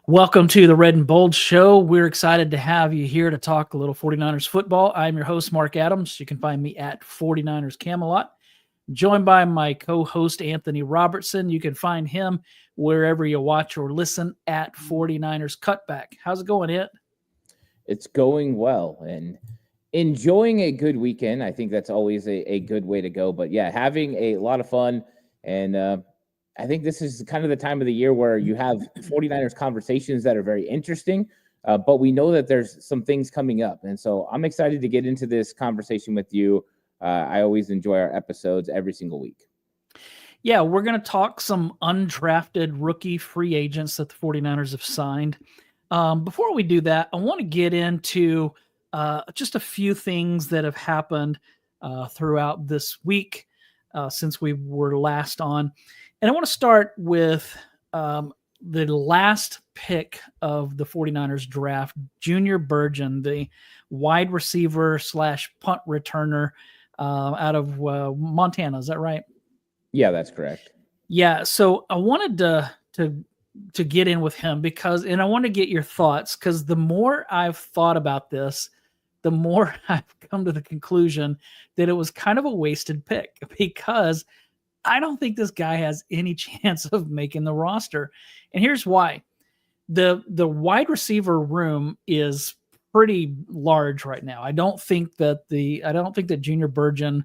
Welcome to the Red and Bold Show. We're excited to have you here to talk a little 49ers football. I'm your host, Marc Adams. You can find me at 49ers Camelot. Joined by my co-host, Anthony Robertson. You can find him wherever you watch or listen at 49ers Cutback. How's it going, Ant? It's going well and enjoying a good weekend. I think that's always a good way to go. But yeah, having a lot of fun. And I think this is kind of the time of the year where you have 49ers conversations that are very interesting. But we know that there's some things coming up. And so I'm excited to get into this conversation with you. I always enjoy our episodes every single week. Yeah, we're going to talk some undrafted rookie free agents that the 49ers have signed. Before we do that, I want to get into just a few things that have happened throughout this week since we were last on. And I want to start with the last pick of the 49ers draft, Junior Burgon, the wide receiver / punt returner out of Montana. Is that right? Yeah, that's correct. Yeah. So I wanted to get in with him and I want to get your thoughts, because the more I've thought about this, the more I've come to the conclusion that it was kind of a wasted pick, because I don't think this guy has any chance of making the roster. And here's why. The wide receiver room is pretty large right now. I don't think that Junior Burgon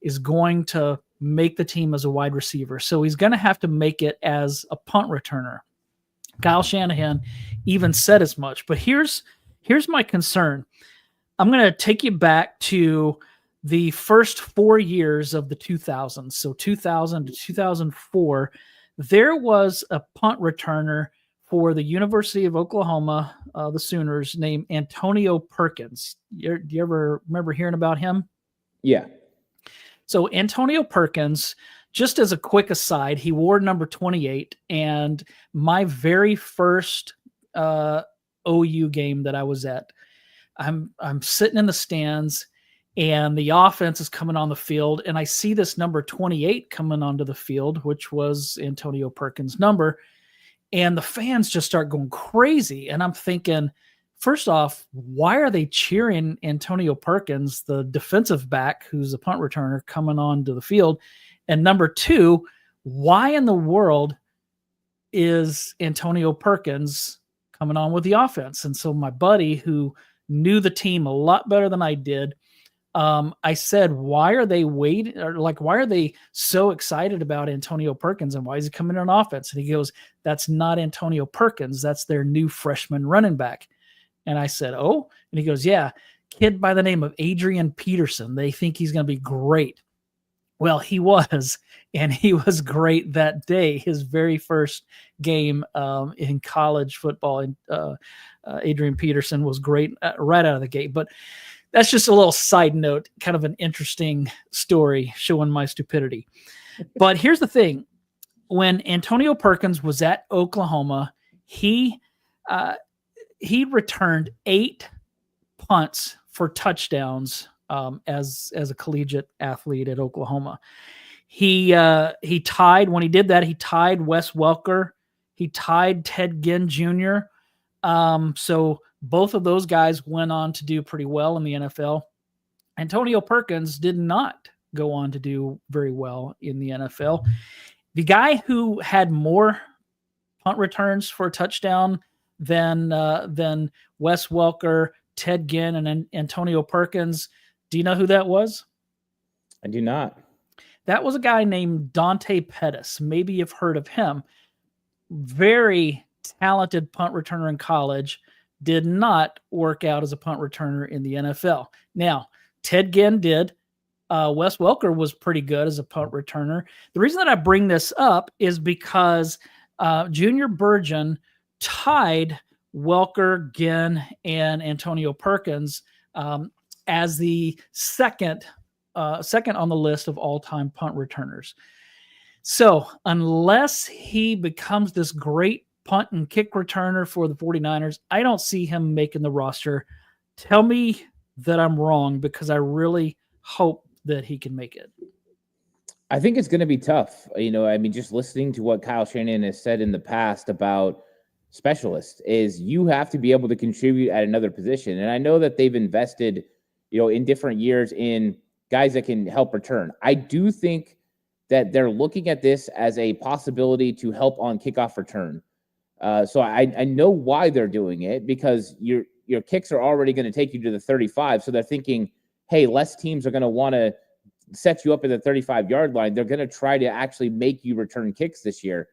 is going to make the team as a wide receiver. So he's going to have to make it as a punt returner. Kyle Shanahan even said as much. But here's my concern. I'm going to take you back to the first 4 years of the 2000s. So 2000 to 2004, there was a punt returner for the University of Oklahoma, the Sooners, named Antonio Perkins. Do you ever remember hearing about him? Yeah. So Antonio Perkins, just as a quick aside, he wore number 28, and my very first OU game that I was at, I'm sitting in the stands, and the offense is coming on the field, and I see this number 28 coming onto the field, which was Antonio Perkins' number, and the fans just start going crazy. And I'm thinking, first off, why are they cheering Antonio Perkins, the defensive back who's a punt returner, coming onto the field? And number two, why in the world is Antonio Perkins coming on with the offense? And so my buddy, who knew the team a lot better than I did, I said, why are they waiting? Or why are they so excited about Antonio Perkins, and why is he coming on offense? And he goes, that's not Antonio Perkins. That's their new freshman running back. And I said, oh, and he goes, yeah, kid by the name of Adrian Peterson. They think he's going to be great. Well, he was, and he was great that day. His very first game in college football, and Adrian Peterson was great right out of the gate. But that's just a little side note, kind of an interesting story showing my stupidity. But here's the thing. When Antonio Perkins was at Oklahoma, he returned 8 punts for touchdowns as a collegiate athlete at Oklahoma. He tied, when he did that, he tied Wes Welker. He tied Ted Ginn Jr. So both of those guys went on to do pretty well in the NFL. Antonio Perkins did not go on to do very well in the NFL. The guy who had more punt returns for a touchdown than Wes Welker, Ted Ginn, and Antonio Perkins, do you know who that was? I do not. That was a guy named Dante Pettis. Maybe you've heard of him. Very talented punt returner in college. Did not work out as a punt returner in the NFL. Now, Ted Ginn did. Wes Welker was pretty good as a punt returner. The reason that I bring this up is because Junior Burgon tied Welker, Ginn, and Antonio Perkins as the second on the list of all-time punt returners. So unless he becomes this great punt and kick returner for the 49ers, I don't see him making the roster. Tell me that I'm wrong, because I really hope that he can make it. I think it's going to be tough. Just listening to what Kyle Shanahan has said in the past about specialist is you have to be able to contribute at another position. And I know that they've invested, in different years in guys that can help return. I do think that they're looking at this as a possibility to help on kickoff return. So I know why they're doing it, because your kicks are already going to take you to the 35. So they're thinking, hey, less teams are going to want to set you up at the 35-yard line. They're going to try to actually make you return kicks this year.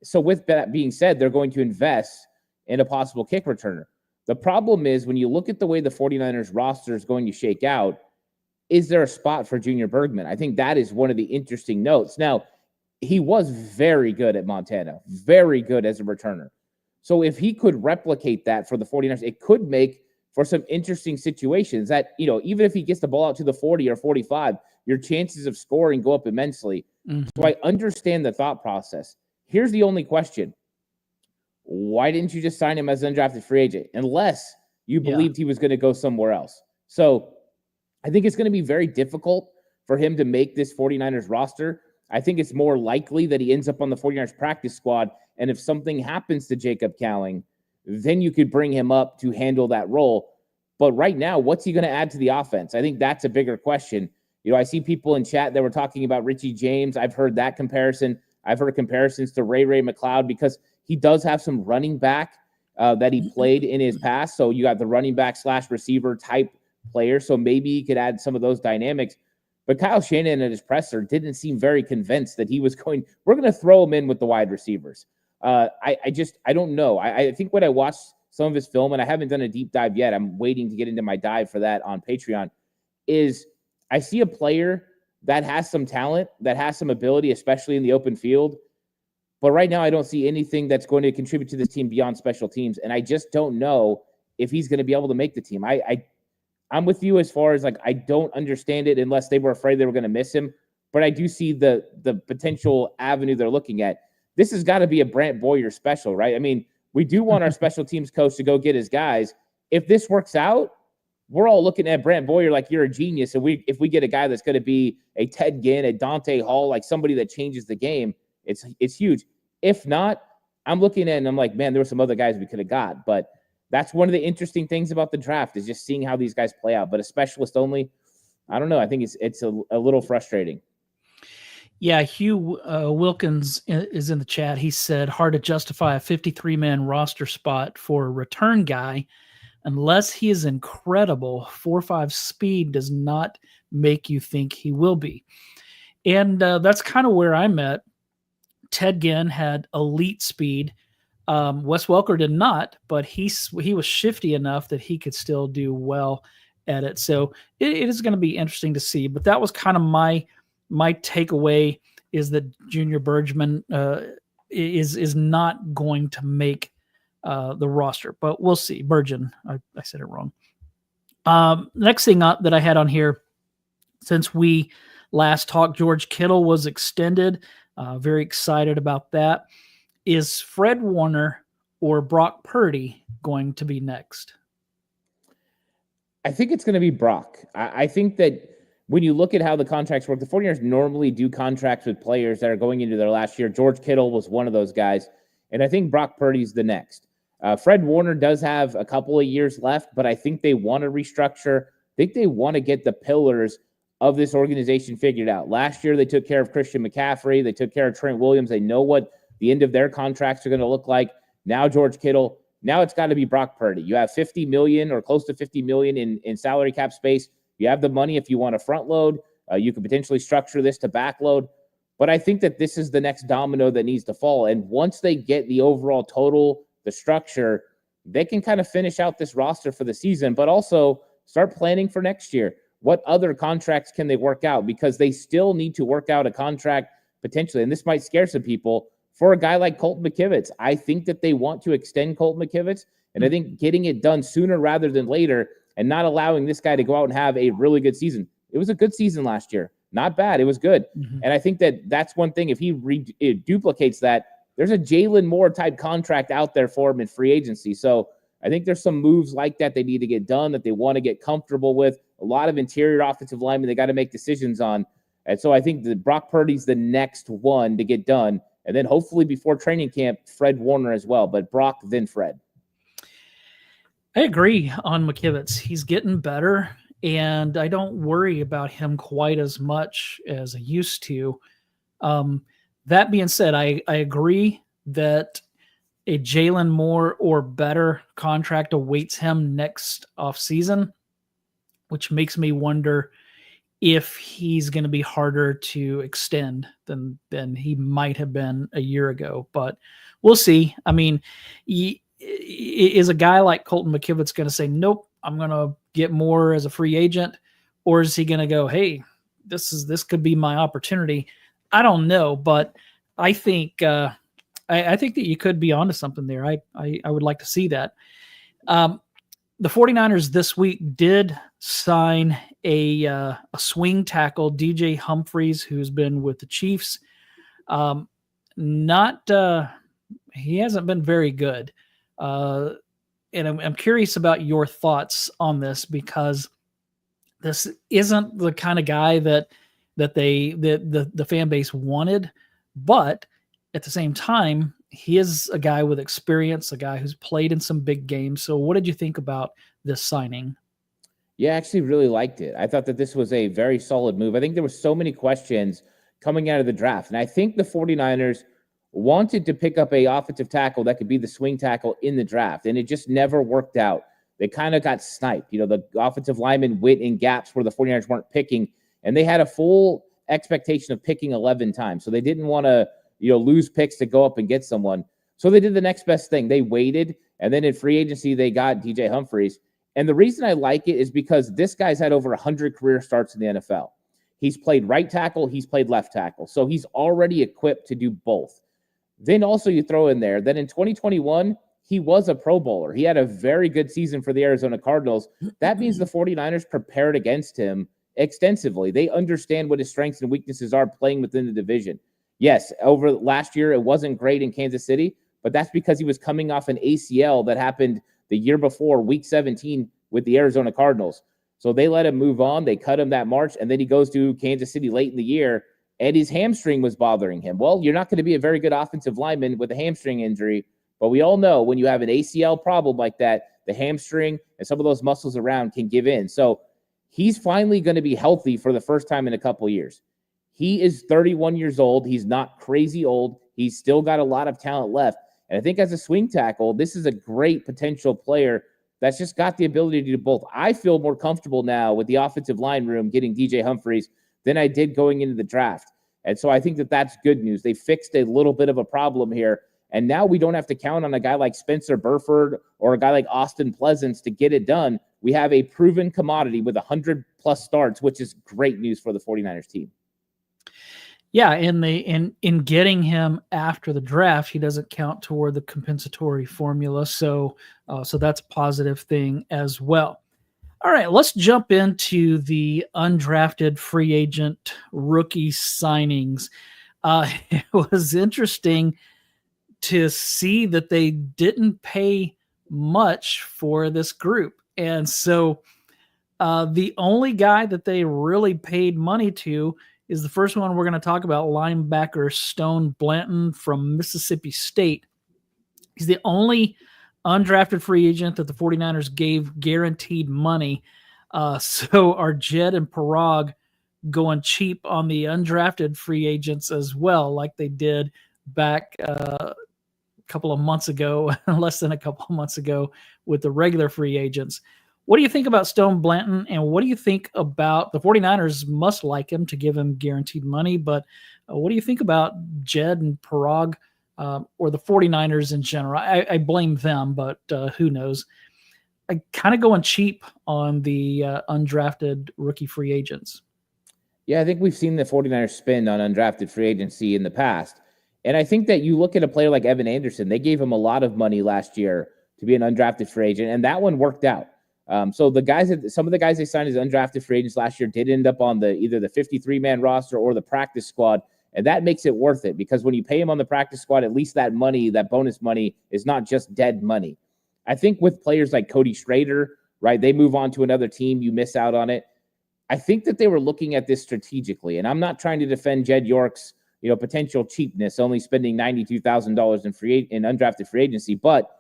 So with that being said, they're going to invest in a possible kick returner. The problem is when you look at the way the 49ers roster is going to shake out, is there a spot for Junior Bergman? I think that is one of the interesting notes. Now, he was very good at Montana, very good as a returner. So if he could replicate that for the 49ers, it could make for some interesting situations that, even if he gets the ball out to the 40 or 45, your chances of scoring go up immensely. Mm-hmm. So I understand the thought process. Here's the only question. Why didn't you just sign him as an undrafted free agent? Unless you believed he was going to go somewhere else. So I think it's going to be very difficult for him to make this 49ers roster. I think it's more likely that he ends up on the 49ers practice squad. And if something happens to Jacob Cowling, then you could bring him up to handle that role. But right now, what's he going to add to the offense? I think that's a bigger question. I see people in chat that were talking about Richie James. I've heard that comparison. I've heard comparisons to Ray McLeod because he does have some running back that he played in his past. So you got the running back / receiver type player. So maybe he could add some of those dynamics. But Kyle Shanahan at his presser didn't seem very convinced that he was we're going to throw him in with the wide receivers. I don't know. I think when I watched some of his film, and I haven't done a deep dive yet, I'm waiting to get into my dive for that on Patreon, is I see a player that has some talent, that has some ability, especially in the open field. But right now, I don't see anything that's going to contribute to this team beyond special teams. And I just don't know if he's going to be able to make the team. I'm with you as far as I don't understand it unless they were afraid they were going to miss him. But I do see the potential avenue they're looking at. This has got to be a Brant Boyer special, right? I mean, we do want our special teams coach to go get his guys. If this works out, we're all looking at Brant Boyer like you're a genius. And if we get a guy that's going to be a Ted Ginn, a Dante Hall, like somebody that changes the game, it's huge. If not, I'm looking at it and I'm like, man, there were some other guys we could have got. But that's one of the interesting things about the draft is just seeing how these guys play out. But a specialist only, I don't know. I think it's a little frustrating. Yeah, Hugh Wilkins is in the chat. He said, hard to justify a 53-man roster spot for a return guy unless he is incredible. 4.5 speed does not make you think he will be. And that's kind of where I'm at. Ted Ginn had elite speed. Wes Welker did not, but he was shifty enough that he could still do well at it. So it is going to be interesting to see. But that was kind of my takeaway, is that Junior Bergman is not going to make the roster, but we'll see. Bergen, I said it wrong. Next thing that I had on here, since we last talked, George Kittle was extended. Very excited about that. Is Fred Warner or Brock Purdy going to be next? I think it's going to be Brock. I think that when you look at how the contracts work, the 49ers normally do contracts with players that are going into their last year. George Kittle was one of those guys, and I think Brock Purdy's the next. Fred Warner does have a couple of years left, but I think they want to restructure. I think they want to get the pillars of this organization figured out. Last year, they took care of Christian McCaffrey. They took care of Trent Williams. They know what the end of their contracts are going to look like. Now George Kittle. Now it's got to be Brock Purdy. You have $50 million or close to $50 million in salary cap space. You have the money if you want to front load. You could potentially structure this to backload. But I think that this is the next domino that needs to fall. And once they get the overall total, the structure, they can kind of finish out this roster for the season, but also start planning for next year. What other contracts can they work out? Because they still need to work out a contract potentially, and this might scare some people, for a guy like Colton McKivitz. I think that they want to extend Colton McKivitz, and I think getting it done sooner rather than later and not allowing this guy to go out and have a really good season. It was a good season last year. Not bad. It was good. Mm-hmm. And I think that that's one thing. If he duplicates that, there's a Jalen Moore type contract out there for him in free agency. So I think there's some moves like that they need to get done, that they want to get comfortable with. A lot of interior offensive linemen they got to make decisions on. And so I think that Brock Purdy's the next one to get done. And then hopefully before training camp, Fred Warner as well. But Brock, then Fred. I agree on McKivitz. He's getting better, and I don't worry about him quite as much as I used to. That being said, I agree that a Jalen Moore or better contract awaits him next offseason, which makes me wonder if he's going to be harder to extend than he might have been a year ago. But we'll see. I mean, is a guy like Colton McKivitz going to say, nope, I'm going to get more as a free agent? Or is he going to go, hey, this could be my opportunity? I don't know, but I think I think that you could be onto something there. I would like to see that. The 49ers this week did sign a swing tackle, DJ Humphreys, who's been with the Chiefs. He hasn't been very good. And I'm curious about your thoughts on this, because this isn't the kind of guy that the fan base wanted, but at the same time, he is a guy with experience, a guy who's played in some big games. So what did you think about this signing? Yeah, I actually really liked it. I thought that this was a very solid move. I think there were so many questions coming out of the draft. And I think the 49ers wanted to pick up a offensive tackle that could be the swing tackle in the draft. And it just never worked out. They kind of got sniped. The offensive lineman went in gaps where the 49ers weren't picking. And they had a full expectation of picking 11 times. So they didn't want to lose picks to go up and get someone. So they did the next best thing. They waited, and then in free agency, they got DJ Humphreys. And the reason I like it is because this guy's had over 100 career starts in the NFL. He's played right tackle, he's played left tackle. So he's already equipped to do both. Then also you throw in there that in 2021, he was a Pro Bowler. He had a very good season for the Arizona Cardinals. That means the 49ers prepared against him extensively. They understand what his strengths and weaknesses are playing within the division. Yes, over last year, it wasn't great in Kansas City, but that's because he was coming off an ACL that happened the year before, week 17, with the Arizona Cardinals. So they let him move on. They cut him that March, and then he goes to Kansas City late in the year, and his hamstring was bothering him. Well, you're not going to be a very good offensive lineman with a hamstring injury, but we all know when you have an ACL problem like that, the hamstring and some of those muscles around can give in. So he's finally going to be healthy for the first time in a couple of years. He is 31 years old. He's not crazy old. He's still got a lot of talent left. And I think as a swing tackle, this is a great potential player that's just got the ability to do both. I feel more comfortable now with the offensive line room getting DJ Humphreys than I did going into the draft. And so I think that that's good news. They fixed a little bit of a problem here. And now we don't have to count on a guy like Spencer Burford or a guy like Austin Pleasance to get it done. We have a proven commodity with 100-plus starts, which is great news for the 49ers team. Yeah, in getting him after the draft, he doesn't count toward the compensatory formula, so that's a positive thing as well. All right, let's jump into the undrafted free agent rookie signings. It was interesting to see that they didn't pay much for this group, and so the only guy that they really paid money to is the first one we're going to talk about, linebacker Stone Blandon from Mississippi State. He's the only undrafted free agent that the 49ers gave guaranteed money. So are Jed and Parag going cheap on the undrafted free agents as well, like they did back a couple of months ago, less than a couple of months ago with the regular free agents. What do you think about Stone Blandon, and what do you think about the 49ers must like him to give him guaranteed money, but what do you think about Jed and Parag or the 49ers in general? I blame them, but who knows? I kind of going cheap on the undrafted rookie free agents. Yeah, I think we've seen the 49ers spend on undrafted free agency in the past. And I think that you look at a player like Evan Anderson, they gave him a lot of money last year to be an undrafted free agent, and that one worked out. So some of the guys they signed as undrafted free agents last year did end up on either the 53-man roster or the practice squad, and that makes it worth it because when you pay him on the practice squad, at least that money, that bonus money, is not just dead money. I think with players like Cody Schrader, right, they move on to another team, you miss out on it. I think that they were looking at this strategically, and I'm not trying to defend Jed York's potential cheapness, only spending $92,000 in undrafted free agency. But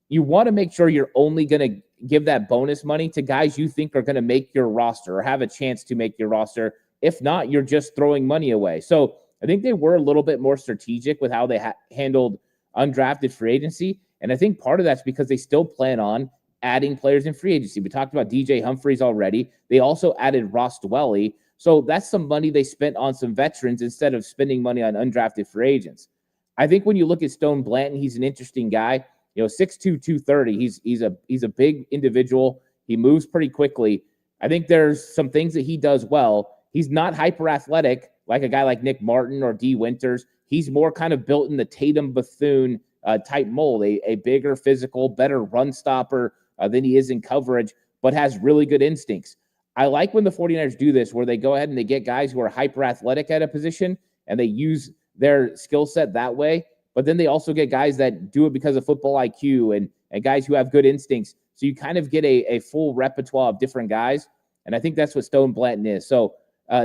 you want to make sure you're only going to give that bonus money to guys you think are going to make your roster or have a chance to make your roster. If not, you're just throwing money away. So I think they were a little bit more strategic with how they handled undrafted free agency. And I think part of that's because they still plan on adding players in free agency. We talked about DJ Humphreys already. They also added Ross Dwelly. So that's some money they spent on some veterans instead of spending money on undrafted free agents. I think when you look at Stone Blandon, he's an interesting guy. 6'2", 230. He's a big individual. He moves pretty quickly. I think there's some things that he does well. He's not hyper athletic like a guy like Nick Martin or D. Winters. He's more kind of built in the Tatum Bethune type mold, a bigger, physical, better run stopper than he is in coverage, but has really good instincts. I like when the 49ers do this, where they go ahead and they get guys who are hyper athletic at a position and they use their skill set that way. But then they also get guys that do it because of football IQ and guys who have good instincts. So you kind of get a full repertoire of different guys. And I think that's what Stone Blandon is. So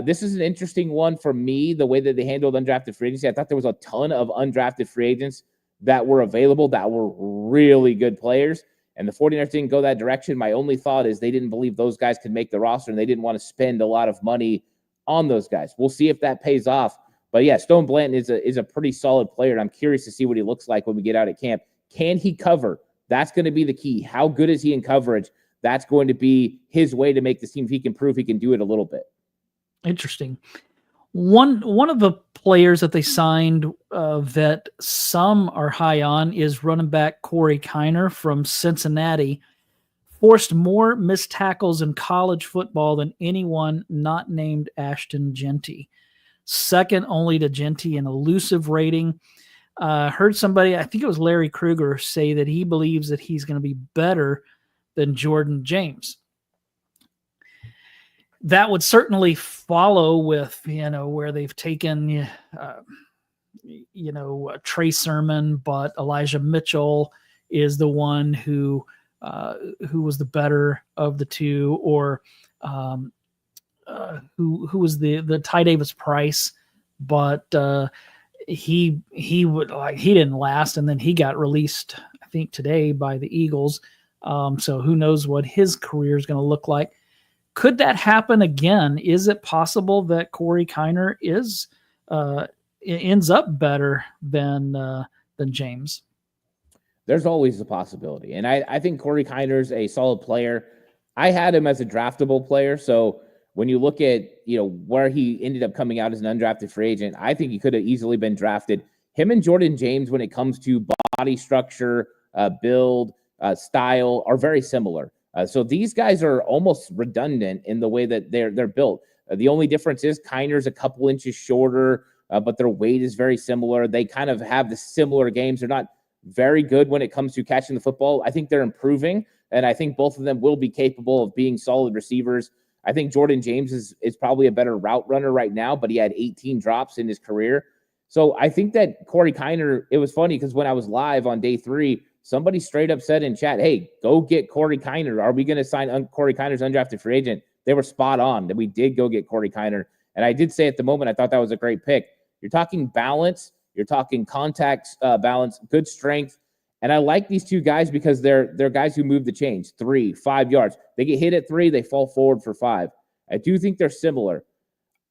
this is an interesting one for me, the way that they handled undrafted free agency. I thought there was a ton of undrafted free agents that were available that were really good players. And the 49ers didn't go that direction. My only thought is they didn't believe those guys could make the roster, and they didn't want to spend a lot of money on those guys. We'll see if that pays off. But yeah, Stone Blandon is a pretty solid player, and I'm curious to see what he looks like when we get out at camp. Can he cover? That's going to be the key. How good is he in coverage? That's going to be his way to make this team. If he can prove he can do it a little bit. Interesting. One of the players that they signed that some are high on is running back Corey Kiner from Cincinnati. Forced more missed tackles in college football than anyone not named Ashton Genty. Second only to Genty in elusive rating. Heard somebody, I think it was Larry Krueger, say that he believes that he's going to be better than Jordan James. That would certainly follow with, where they've taken, Trey Sermon, but Elijah Mitchell is the one who was the better of the two, or who was the Ty Davis Price, but he didn't last, and then he got released, I think today, by the Eagles. So who knows what his career is going to look like. Could that happen again? Is it possible that Corey Kiner ends up better than James? There's always a possibility. And I think Corey Kiner's a solid player. I had him as a draftable player. So when you look at, where he ended up coming out as an undrafted free agent, I think he could have easily been drafted. Him and Jordan James, when it comes to body structure, build, style, are very similar. So these guys are almost redundant in the way that they're built. The only difference is Kiner's a couple inches shorter, but their weight is very similar. They kind of have the similar games. They're not very good when it comes to catching the football. I think they're improving, and I think both of them will be capable of being solid receivers. I think Jordan James is probably a better route runner right now, but he had 18 drops in his career. So I think that Corey Kiner, it was funny because when I was live on day 3, somebody straight up said in chat, hey, go get Corey Kiner. Are we going to sign Corey Kiner's undrafted free agent? They were spot on that we did go get Corey Kiner. And I did say at the moment, I thought that was a great pick. You're talking balance. You're talking contact balance, good strength. And I like these two guys because they're guys who move the chains 3, 5 yards. They get hit at 3, they fall forward for 5. I do think they're similar.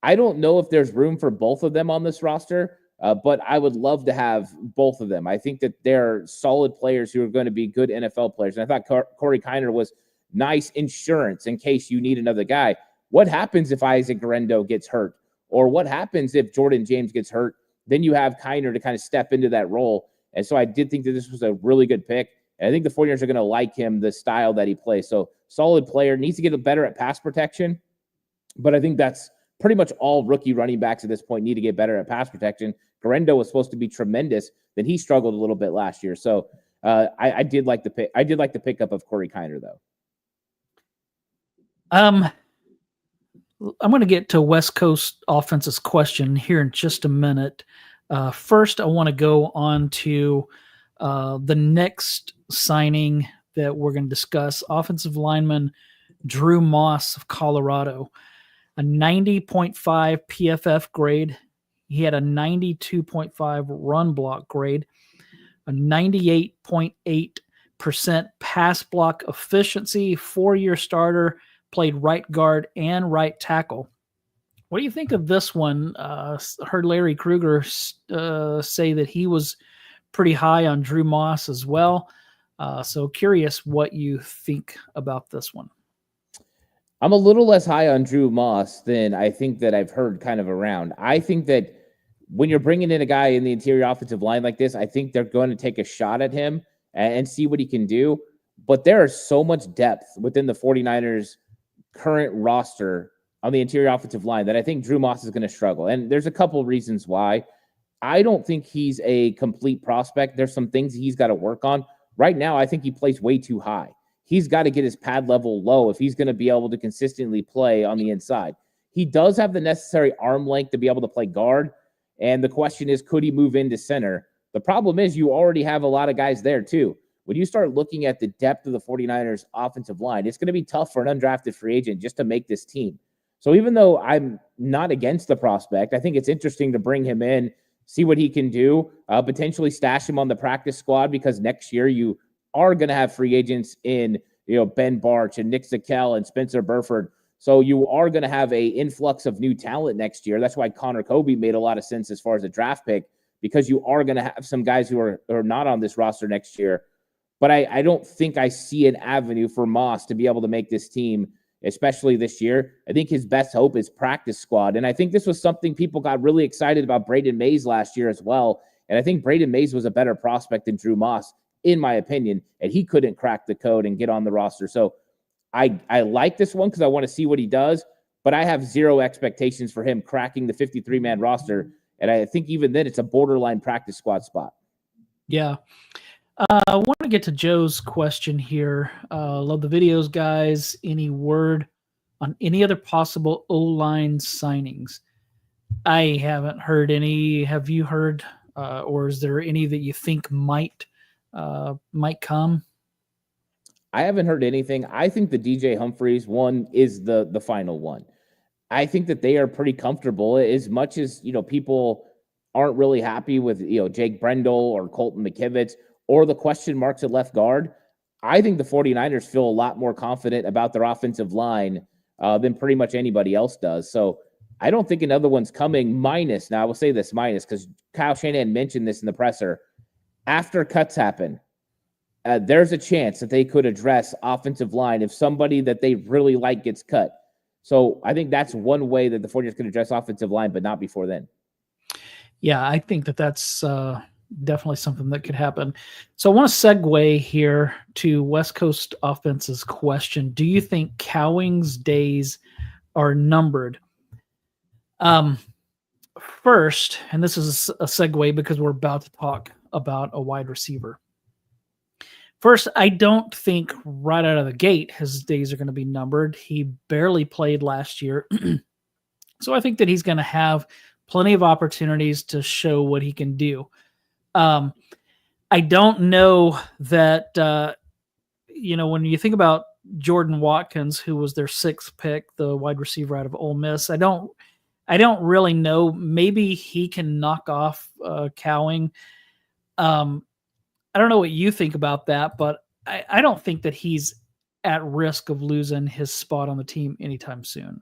I don't know if there's room for both of them on this roster, but I would love to have both of them. I think that they're solid players who are going to be good NFL players. And I thought Corey Kiner was nice insurance in case you need another guy. What happens if Isaac Guerendo gets hurt? Or what happens if Jordan James gets hurt? Then you have Kiner to kind of step into that role. And so I did think that this was a really good pick. And I think the 49ers are going to like him, the style that he plays. So solid player, needs to get better at pass protection. But I think that's pretty much all rookie running backs at this point need to get better at pass protection. Guerendo was supposed to be tremendous. Then he struggled a little bit last year. So I did like the pick. I did like the pickup of Corey Kiner, though. I'm going to get to West Coast offense's question here in just a minute. First, I want to go on to the next signing that we're going to discuss. Offensive lineman Drew Moss of Colorado, a 90.5 PFF grade. He had a 92.5 run block grade, a 98.8% pass block efficiency, 4-year starter, played right guard and right tackle. What do you think of this one? Heard Larry Krueger say that he was pretty high on Drew Moss as well. So curious what you think about this one. I'm a little less high on Drew Moss than I think that I've heard kind of around. I think that when you're bringing in a guy in the interior offensive line like this, I think they're going to take a shot at him and see what he can do. But there is so much depth within the 49ers current roster on the interior offensive line that I think Drew Moss is going to struggle. And there's a couple reasons why. I don't think he's a complete prospect. There's some things he's got to work on. Right now, I think he plays way too high. He's got to get his pad level low if he's going to be able to consistently play on the inside. He does have the necessary arm length to be able to play guard. And the question is, could he move into center? The problem is you already have a lot of guys there too. When you start looking at the depth of the 49ers offensive line, it's going to be tough for an undrafted free agent just to make this team. So even though I'm not against the prospect, I think it's interesting to bring him in, see what he can do, potentially stash him on the practice squad, because next year you are going to have free agents in, Ben Barch and Nick Zakel and Spencer Burford. So you are going to have a influx of new talent next year. That's why Connor Kobe made a lot of sense as far as a draft pick, because you are going to have some guys who are not on this roster next year. But I don't think I see an avenue for Moss to be able to make this team, especially this year. I think his best hope is practice squad. And I think this was something people got really excited about Braden Mays last year as well. And I think Braden Mays was a better prospect than Drew Moss, in my opinion, and he couldn't crack the code and get on the roster. So I like this one because I want to see what he does, but I have zero expectations for him cracking the 53-man roster. And I think even then it's a borderline practice squad spot. Yeah. I want to get to Joe's question here. Love the videos, guys. Any word on any other possible O-line signings? I haven't heard any. Have you heard, or is there any that you think might come? I haven't heard anything. I think the DJ Humphreys one is the final one. I think that they are pretty comfortable, as much as, people aren't really happy with, Jake Brendel or Colton McKivitz or the question marks at left guard. I think the 49ers feel a lot more confident about their offensive line than pretty much anybody else does. So I don't think another one's coming, minus, now I will say this minus, because Kyle Shanahan mentioned this in the presser. After cuts happen, there's a chance that they could address offensive line if somebody that they really like gets cut. So I think that's one way that the 49ers could address offensive line, but not before then. Yeah, I think that's definitely something that could happen. So I want to segue here to West Coast offense's question. Do you think Cowing's days are numbered? First, and this is a segue because we're about to talk about a wide receiver. First, I don't think right out of the gate his days are going to be numbered. He barely played last year. So I think that he's going to have plenty of opportunities to show what he can do. I don't know that, when you think about Jordan Watkins, who was their 6th pick, the wide receiver out of Ole Miss, I don't really know. Maybe he can knock off Cowing. I don't know what you think about that, but I don't think that he's at risk of losing his spot on the team anytime soon.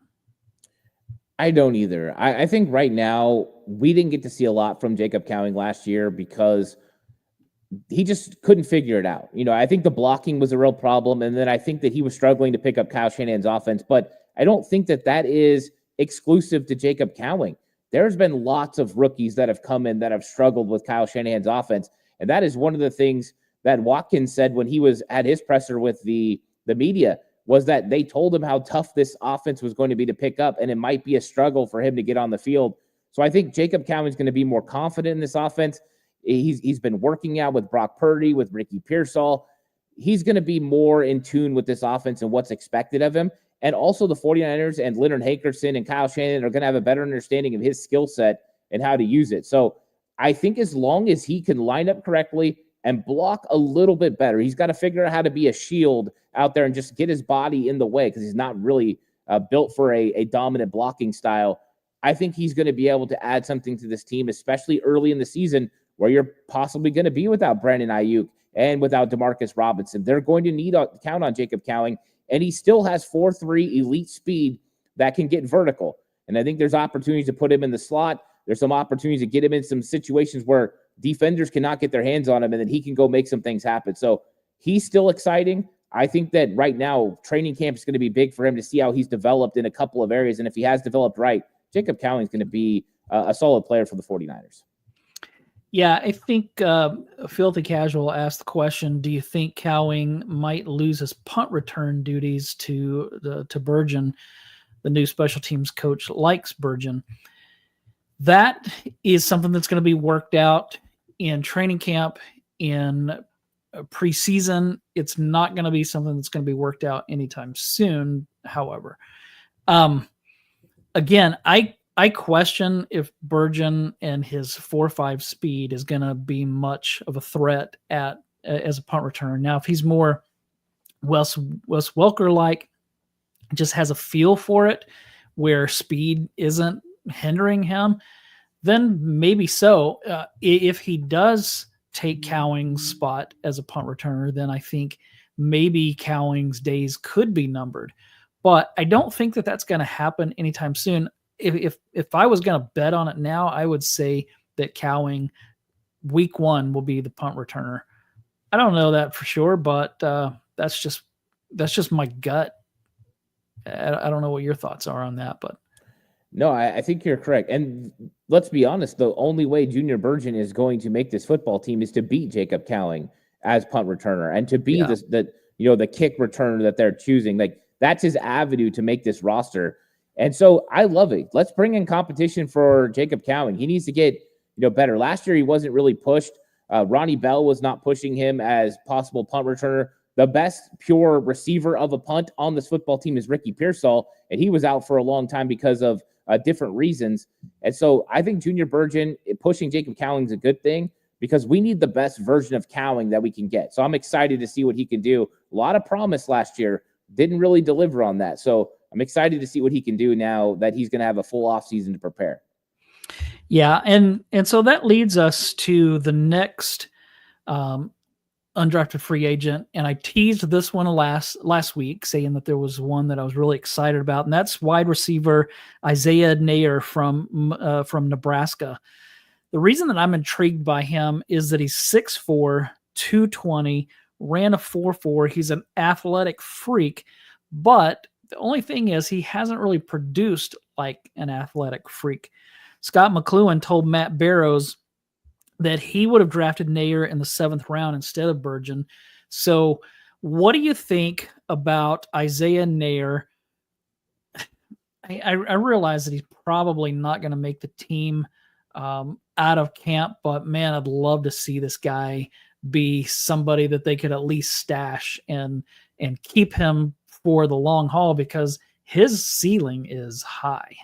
I don't either. I think right now we didn't get to see a lot from Jacob Cowing last year because he just couldn't figure it out. I think the blocking was a real problem, and then I think that he was struggling to pick up Kyle Shanahan's offense, but I don't think that is exclusive to Jacob Cowing. There's been lots of rookies that have come in that have struggled with Kyle Shanahan's offense. And that is one of the things that Watkins said when he was at his presser with the media, was that they told him how tough this offense was going to be to pick up, and it might be a struggle for him to get on the field. So I think Jacob Cowing is going to be more confident in this offense. He's been working out with Brock Purdy, with Ricky Pearsall. He's going to be more in tune with this offense and what's expected of him. And also the 49ers and Leonard Hankerson and Kyle Shanahan are going to have a better understanding of his skill set and how to use it. So I think as long as he can line up correctly and block a little bit better, he's got to figure out how to be a shield out there and just get his body in the way, because he's not really built for a dominant blocking style. I think he's going to be able to add something to this team, especially early in the season where you're possibly going to be without Brandon Ayuk and without Demarcus Robinson. They're going to need to count on Jacob Cowing, and he still has 4.3 elite speed that can get vertical. And I think there's opportunities to put him in the slot. There's some opportunities to get him in some situations where defenders cannot get their hands on him, and then he can go make some things happen. So he's still exciting. I think that right now, training camp is going to be big for him to see how he's developed in a couple of areas. And if he has developed right, Jacob Cowing is going to be a solid player for the 49ers. Yeah, I think Filthy Casual asked the question, do you think Cowing might lose his punt return duties to Burgon? The new special teams coach likes Burgon. That is something that's going to be worked out in training camp, in preseason. It's not going to be something that's going to be worked out anytime soon, however. Again, I question if Burgon and his 4.5 speed is going to be much of a threat as a punt return. Now, if he's more Wes Welker-like, just has a feel for it where speed isn't hindering him, then maybe so. If he does take Cowing's spot as a punt returner, then I think maybe Cowing's days could be numbered. But I don't think that that's going to happen anytime soon. If I was going to bet on it now, I would say that Cowing week 1 will be the punt returner. I don't know that for sure, but that's just my gut. I don't know what your thoughts are on that, but no, I think you're correct. And let's be honest, the only way Junior Burgon is going to make this football team is to beat Jacob Cowing as punt returner and to be the kick returner that they're choosing. Like, that's his avenue to make this roster. And so I love it. Let's bring in competition for Jacob Cowing. He needs to get, better. Last year, he wasn't really pushed. Ronnie Bell was not pushing him as possible punt returner. The best pure receiver of a punt on this football team is Ricky Pearsall, and he was out for a long time because of different reasons. And so I think Junior Burgon pushing Jacob Cowing is a good thing because we need the best version of Cowing that we can get. So I'm excited to see what he can do. A lot of promise last year, didn't really deliver on that. So I'm excited to see what he can do now that he's going to have a full off season to prepare. Yeah, and so that leads us to the next undrafted free agent, and I teased this one last week, saying that there was one that I was really excited about, and that's wide receiver Isaiah Neyor from Nebraska. The reason that I'm intrigued by him is that he's 6'4", 220, ran a 4.4. He's an athletic freak, but the only thing is he hasn't really produced like an athletic freak. Scott McCloughan told Matt Barrows that he would have drafted Neyor in the 7th round instead of Burgon. So what do you think about Isaiah Neyor? I realize that he's probably not going to make the team out of camp, but man, I'd love to see this guy be somebody that they could at least stash and keep him for the long haul because his ceiling is high.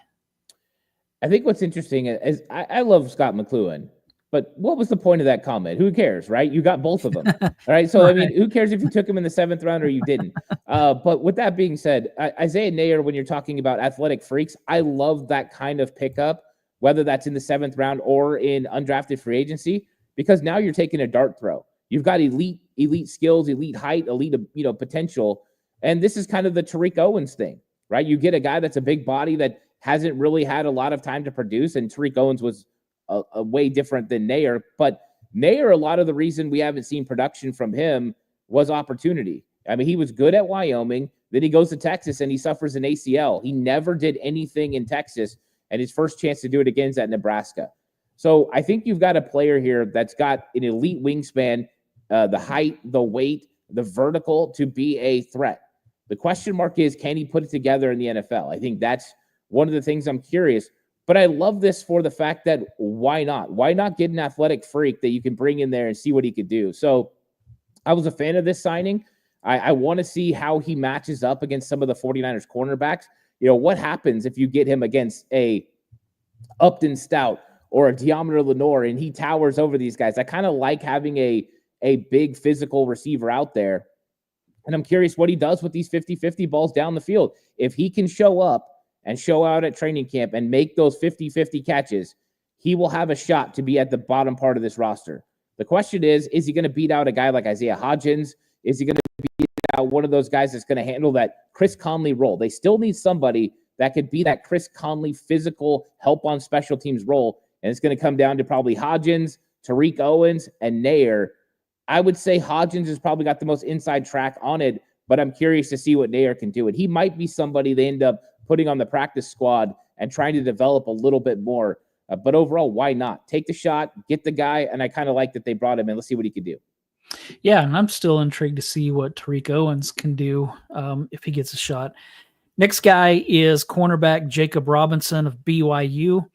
I think what's interesting is I love Scott McCloughan, but what was the point of that comment? Who cares, right? You got both of them. All right. So, right. I mean, who cares if you took him in the 7th round or you didn't? But with that being said, Isaiah Neyor, when you're talking about athletic freaks, I love that kind of pickup, whether that's in the 7th round or in undrafted free agency, because now you're taking a dart throw. You've got elite skills, elite height, elite, potential. And this is kind of the Tariq Owens thing, right? You get a guy that's a big body that hasn't really had a lot of time to produce, and Tariq Owens was a way different than Neyor. But Neyor, a lot of the reason we haven't seen production from him was opportunity. I mean, he was good at Wyoming. Then he goes to Texas and he suffers an ACL. He never did anything in Texas, and his first chance to do it again is at Nebraska. So I think you've got a player here that's got an elite wingspan, the height, the weight, the vertical to be a threat. The question mark is, can he put it together in the NFL? I think that's one of the things I'm curious. But I love this for the fact that why not? Why not get an athletic freak that you can bring in there and see what he could do? So I was a fan of this signing. I want to see how he matches up against some of the 49ers cornerbacks. What happens if you get him against a Upton Stout or a Deommodore Lenoir and he towers over these guys? I kind of like having a big physical receiver out there. And I'm curious what he does with these 50-50 balls down the field. If he can show up and show out at training camp and make those 50-50 catches, he will have a shot to be at the bottom part of this roster. The question is he going to beat out a guy like Isaiah Hodgins? Is he going to beat out one of those guys that's going to handle that Chris Conley role? They still need somebody that could be that Chris Conley physical help on special teams role, and it's going to come down to probably Hodgins, Tariq Owens, and Nair. I would say Hodgins has probably got the most inside track on it, but I'm curious to see what Nair can do. And he might be somebody they end up putting on the practice squad and trying to develop a little bit more. But overall, why not? Take the shot, get the guy, and I kind of like that they brought him in. Let's see what he can do. Yeah, and I'm still intrigued to see what Tariq Owens can do if he gets a shot. Next guy is cornerback Jacob Robinson of BYU.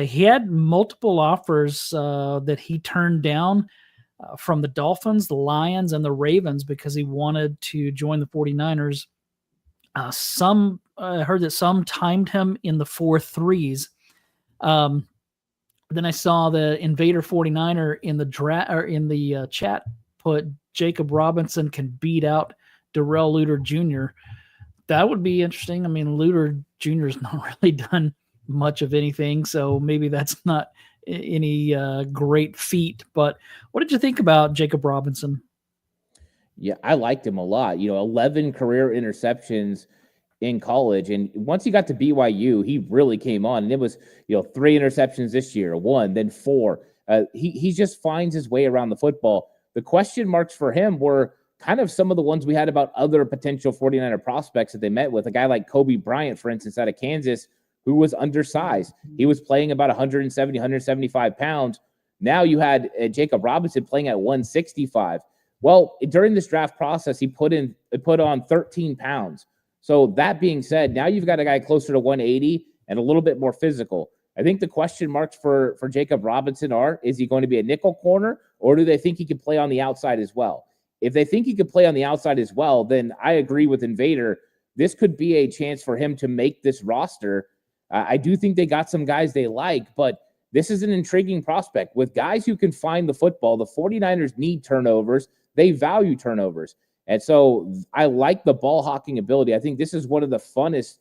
He had multiple offers that he turned down from the Dolphins, the Lions, and the Ravens because he wanted to join the 49ers. I heard that some timed him in the 4.3s. Then I saw the Invader 49er in the chat put Jacob Robinson can beat out Darrell Luter Jr. That would be interesting. I mean, Luter Jr. has not really done much of anything, so maybe that's not any great feat. But what did you think about Jacob Robinson? Yeah, I liked him a lot. 11 career interceptions in college, and once he got to BYU, he really came on. And it was 3 interceptions this year, 1, then 4. He just finds his way around the football. The question marks for him were kind of some of the ones we had about other potential 49er prospects that they met with. A guy like Kobe Bryant, for instance, out of Kansas, who was undersized. He was playing about 170, 175 pounds. Now you had Jacob Robinson playing at 165. Well, during this draft process, he put on 13 pounds. So that being said, now you've got a guy closer to 180 and a little bit more physical. I think the question marks for Jacob Robinson is he going to be a nickel corner, or do they think he can play on the outside as well? If they think he could play on the outside as well, then I agree with Invader. This could be a chance for him to make this roster. I do think they got some guys they like, but this is an intriguing prospect. With guys who can find the football, the 49ers need turnovers. They value turnovers. And so I like the ball hawking ability. I think this is one of the funnest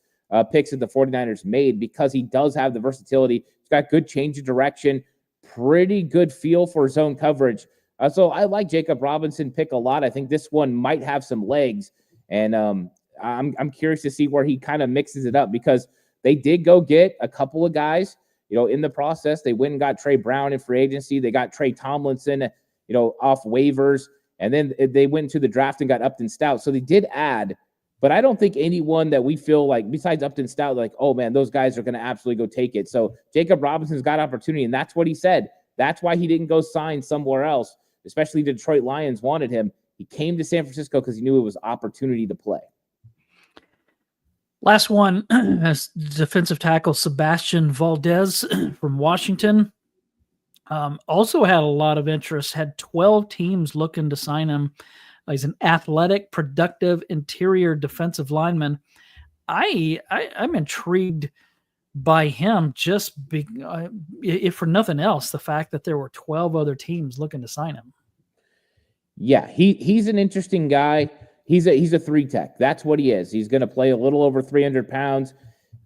picks that the 49ers made because he does have the versatility. He's got good change of direction, pretty good feel for zone coverage. So I like Jacob Robinson pick a lot. I think this one might have some legs. And I'm curious to see where he kind of mixes it up because they did go get a couple of guys, in the process. They went and got Trey Brown in free agency. They got Trey Tomlinson, off waivers. And then they went to the draft and got Upton Stout. So they did add, but I don't think anyone that we feel like, besides Upton Stout, like, oh, man, those guys are going to absolutely go take it. So Jacob Robinson's got opportunity, and that's what he said. That's why he didn't go sign somewhere else, especially the Detroit Lions wanted him. He came to San Francisco because he knew it was opportunity to play. Last one, defensive tackle Sebastian Valdez from Washington. Also had a lot of interest, had 12 teams looking to sign him. He's an athletic, productive interior defensive lineman. I'm intrigued by him if for nothing else, the fact that there were 12 other teams looking to sign him. Yeah, he's an interesting guy. He's a 3-tech. That's what he is. He's going to play a little over 300 pounds.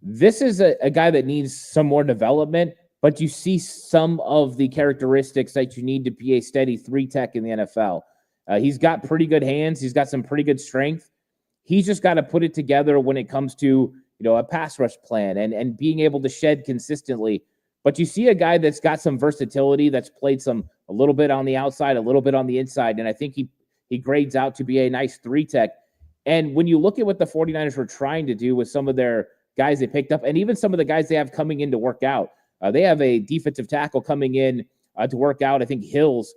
This is a guy that needs some more development, but you see some of the characteristics that you need to be a steady 3-tech in the NFL. He's got pretty good hands. He's got some pretty good strength. He's just got to put it together when it comes to, a pass rush plan and being able to shed consistently. But you see a guy that's got some versatility, that's played a little bit on the outside, a little bit on the inside, and I think he grades out to be a nice 3-tech. And when you look at what the 49ers were trying to do with some of their guys they picked up, and even some of the guys they have coming in to work out, they have a defensive tackle coming in to work out, I think Hills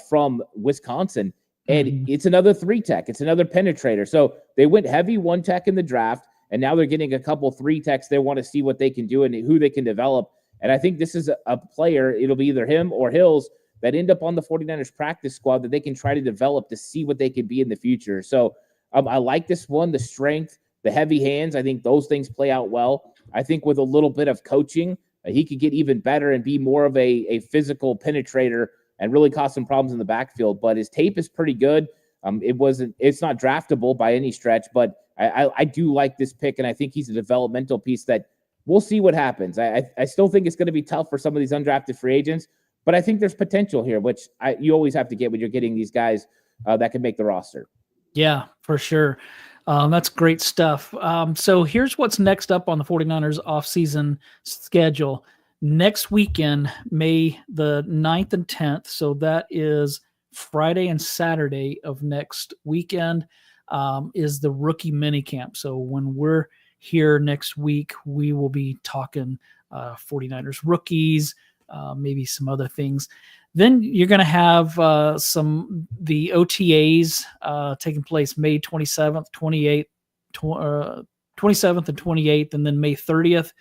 from Wisconsin. And it's another 3-tech. It's another penetrator. So they went heavy 1-tech in the draft, and now they're getting a couple 3-techs. They want to see what they can do and who they can develop. And I think this is a player, it'll be either him or Hills, that end up on the 49ers practice squad that they can try to develop to see what they can be in the future. So I like this one, the strength, the heavy hands. I think those things play out well. I think with a little bit of coaching, he could get even better and be more of a physical penetrator and really cause some problems in the backfield. But his tape is pretty good. It's not draftable by any stretch, but I do like this pick, and I think he's a developmental piece that we'll see what happens. I still think it's going to be tough for some of these undrafted free agents, but I think there's potential here, which you always have to get when you're getting these guys that can make the roster. Yeah, for sure. That's great stuff. So here's what's next up on the 49ers offseason schedule. Next weekend, May the 9th and 10th, so that is Friday and Saturday of next weekend, is the rookie minicamp. So when we're here next week, we will be talking 49ers rookies, maybe some other things. Then you're going to have the OTAs taking place May 27th, 28th, 27th and 28th, and then May 30th.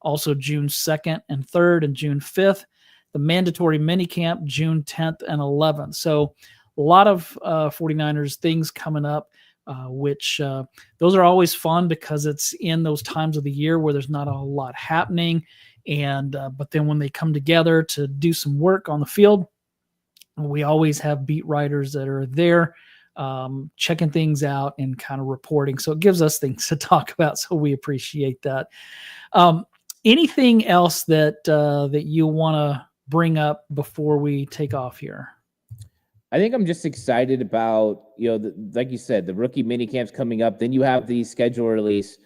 Also June 2nd and 3rd and June 5th. The mandatory minicamp June 10th and 11th. So a lot of 49ers things coming up, which those are always fun because it's in those times of the year where there's not a lot happening. And but then when they come together to do some work on the field, we always have beat writers that are there checking things out and kind of reporting. So it gives us things to talk about. So we appreciate that. Anything else that you want to bring up before we take off here? I think I'm just excited about, like you said, the rookie mini camps coming up. Then you have the schedule release.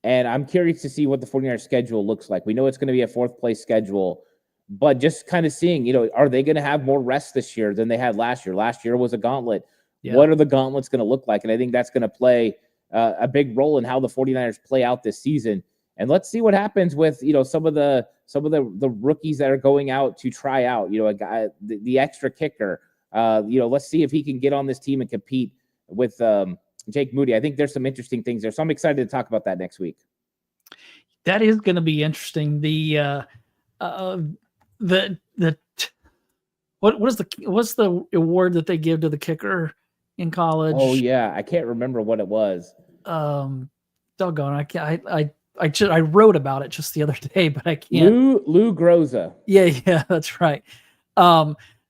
And I'm curious to see what the 49ers schedule looks like. We know it's going to be a fourth place schedule, but just kind of seeing, are they going to have more rest this year than they had last year? Last year was a gauntlet. Yeah. What are the gauntlets going to look like? And I think that's going to play a big role in how the 49ers play out this season. And let's see what happens with, some of the rookies that are going out to try out, a guy, the extra kicker, let's see if he can get on this team and compete with Jake Moody. I think there's some interesting things there. So I'm excited to talk about that next week. That is going to be interesting. What's the award that they give to the kicker in college? Oh yeah. I can't remember what it was. Doggone. I wrote about it just the other day, but I can't. Lou Groza. Yeah, that's right.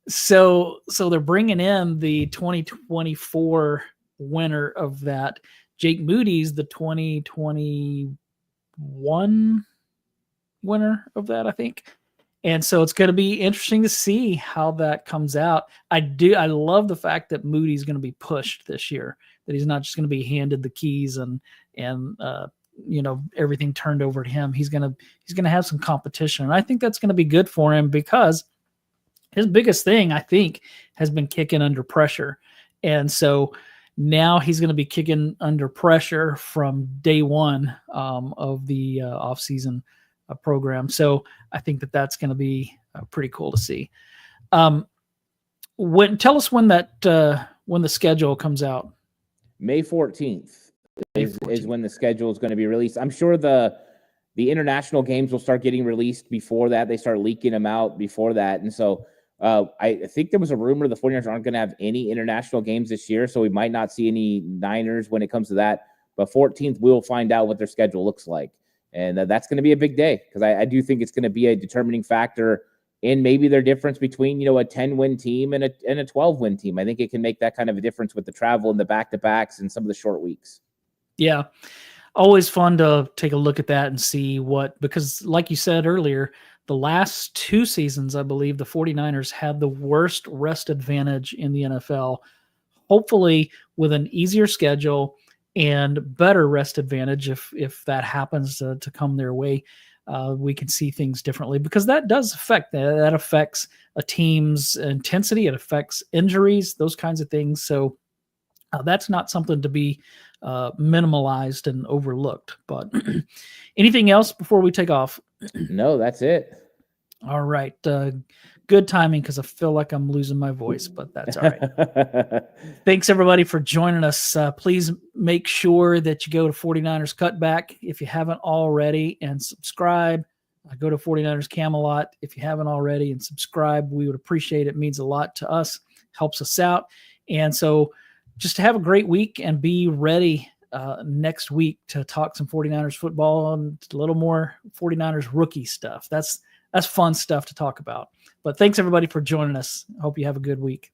So they're bringing in the 2024 winner of that. Jake Moody's the 2021 winner of that, I think. And so it's going to be interesting to see how that comes out. I love the fact that Moody's going to be pushed this year, that he's not just going to be handed the keys and everything turned over to him. He's going to have some competition. And I think that's going to be good for him because his biggest thing, I think, has been kicking under pressure. And so now he's going to be kicking under pressure from day one of the offseason program. So I think that's going to be pretty cool to see. Tell us when the schedule comes out. May 14th is when the schedule is going to be released. I'm sure the international games will start getting released before that. They start leaking them out before that. And so I think there was a rumor the 49ers aren't going to have any international games this year, so we might not see any Niners when it comes to that. But 14th, we'll find out what their schedule looks like. And that's going to be a big day because I do think it's going to be a determining factor in maybe their difference between, a 10-win team and a 12-win team. I think it can make that kind of a difference with the travel and the back-to-backs and some of the short weeks. Yeah. Always fun to take a look at that and see because like you said earlier, the last two seasons, I believe the 49ers had the worst rest advantage in the NFL. Hopefully with an easier schedule and better rest advantage, if that happens to come their way, we can see things differently because that does affect that affects a team's intensity. It affects injuries, those kinds of things. So that's not something to be minimalized and overlooked. But anything else before we take off? No, that's it. All right. Good timing because I feel like I'm losing my voice, but that's all right. Thanks, everybody, for joining us. Please make sure that you go to 49ers Cutback if you haven't already and subscribe. Go to 49ers Camelot if you haven't already and subscribe. We would appreciate it. It means a lot to us, helps us out. And so just have a great week and be ready next week to talk some 49ers football and a little more 49ers rookie stuff. That's fun stuff to talk about. But thanks, everybody, for joining us. I hope you have a good week.